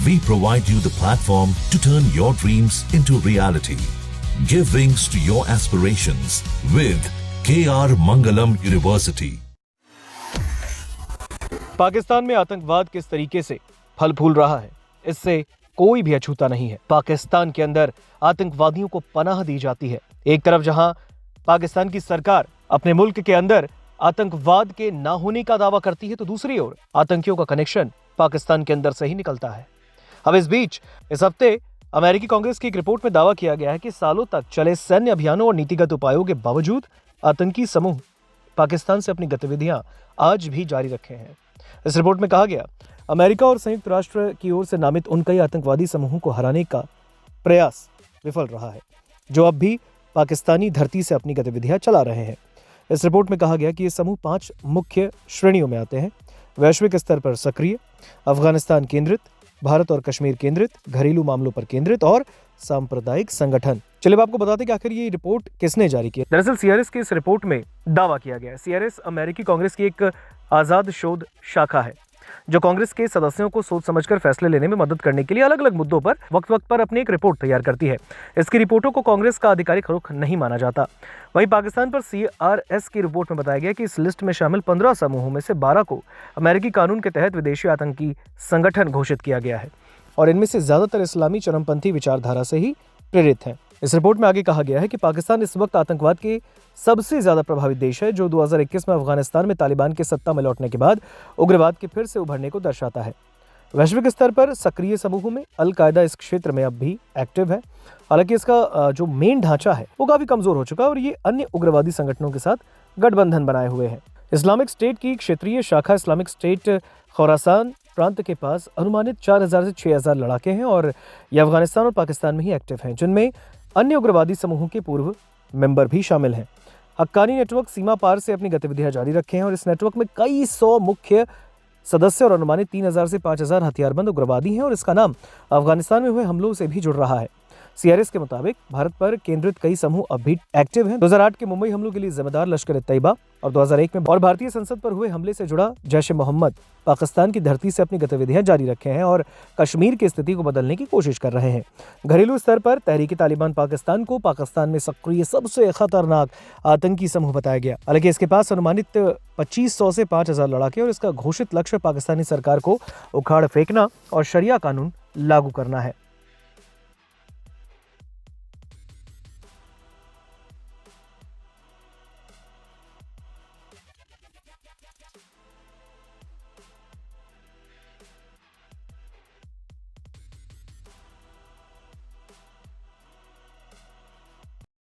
We provide you the platform to turn your dreams into reality. Give wings to your aspirations with KR Mangalam University. Pakistan में आतंकवाद किस तरीके से फल फूल रहा है, इससे कोई भी अछूता नहीं है। पाकिस्तान के अंदर आतंकवादियों को पनाह दी जाती है। एक तरफ जहां पाकिस्तान की सरकार अपने मुल्क के अंदर आतंकवाद के ना होने का दावा करती है, तो दूसरी ओर आतंकियों का कनेक्शन पाकिस्तान के अंदर से ही निकलता है। अब इस बीच इस हफ्ते अमेरिकी कांग्रेस की एक रिपोर्ट में दावा किया गया है कि सालों तक चले सैन्य अभियानों और नीतिगत उपायों के बावजूद आतंकी समूह पाकिस्तान से अपनी गतिविधियां आज भी जारी रखे हैं। इस रिपोर्ट में कहा गया, अमेरिका और संयुक्त राष्ट्र की ओर से नामित उन कई आतंकवादी समूहों को हराने का प्रयास विफल रहा है, जो अब भी पाकिस्तानी धरती से अपनी गतिविधियां चला रहे हैं। इस रिपोर्ट में कहा गया कि ये समूह 5 मुख्य श्रेणियों में आते हैं: वैश्विक स्तर पर सक्रिय, अफगानिस्तान केंद्रित, भारत और कश्मीर केंद्रित, घरेलू मामलों पर केंद्रित और सांप्रदायिक संगठन। चलिए आपको बताते कि आखिर ये रिपोर्ट किसने जारी की। दरअसल सीआरएस की इस रिपोर्ट में दावा किया गया है। सीआरएस अमेरिकी कांग्रेस की एक आजाद शोध शाखा है, जो कांग्रेस के सदस्यों को सोच समझकर फैसले लेने में मदद करने के लिए अलग अलग मुद्दों पर वक्त वक्त पर अपनी एक रिपोर्ट तैयार करती है। इसकी रिपोर्टों को कांग्रेस का आधिकारिक रुख नहीं माना जाता। वहीं पाकिस्तान पर सीआरएस की रिपोर्ट में बताया गया कि इस लिस्ट में शामिल 15 समूहों में से 12 को अमेरिकी कानून के तहत विदेशी आतंकी संगठन घोषित किया गया है और इनमें से ज्यादातर इस्लामी चरमपंथी विचारधारा से ही प्रेरित हैं। इस रिपोर्ट में आगे कहा गया है कि पाकिस्तान इस वक्त आतंकवाद के सबसे ज्यादा प्रभावित देश है, जो 2021 में अफगानिस्तान में तालिबान के सत्ता में लौटने के बाद उग्रवाद के फिर से उभरने को दर्शाता है। वैश्विक स्तर पर सक्रिय समूहों में अल कायदा इस क्षेत्र में अब भी एक्टिव है। हालांकि इसका जो मेन ढांचा है वो काफी कमजोर हो चुका है और ये अन्य उग्रवादी संगठनों के साथ गठबंधन बनाए हुए है। इस्लामिक स्टेट की क्षेत्रीय शाखा इस्लामिक स्टेट खुरासान प्रांत के पास अनुमानित 4000 से 6000 लड़ाके हैं और ये अफगानिस्तान और पाकिस्तान में ही एक्टिव हैं, जिनमें अन्य उग्रवादी समूहों के पूर्व मेंबर भी शामिल हैं। हक्कानी नेटवर्क सीमा पार से अपनी गतिविधियां जारी रखे हैं और इस नेटवर्क में कई 100 मुख्य सदस्य और अनुमानित 3000 से 5000 हथियारबंद उग्रवादी हैं और इसका नाम अफगानिस्तान में हुए हमलों से भी जुड़ रहा है। सीआरएस के मुताबिक भारत पर केंद्रित कई समूह अब भी एक्टिव हैं। 2008 के मुंबई हमलों के लिए जिम्मेदार लश्कर-ए-तैयबा और 2001 में और भारतीय संसद पर हुए हमले से जुड़ा जैश-ए-मोहम्मद पाकिस्तान की धरती से अपनी गतिविधियां जारी रखे हैं और कश्मीर की स्थिति को बदलने की कोशिश कर रहे हैं। घरेलू स्तर पर तहरीक-ए-तालिबान पाकिस्तान को पाकिस्तान में सक्रिय सबसे खतरनाक आतंकी समूह बताया गया। हालांकि इसके पास अनुमानित 2500 से 5000 लड़ाके और इसका घोषित लक्ष्य पाकिस्तानी सरकार को उखाड़ फेंकना और शरिया कानून लागू करना है।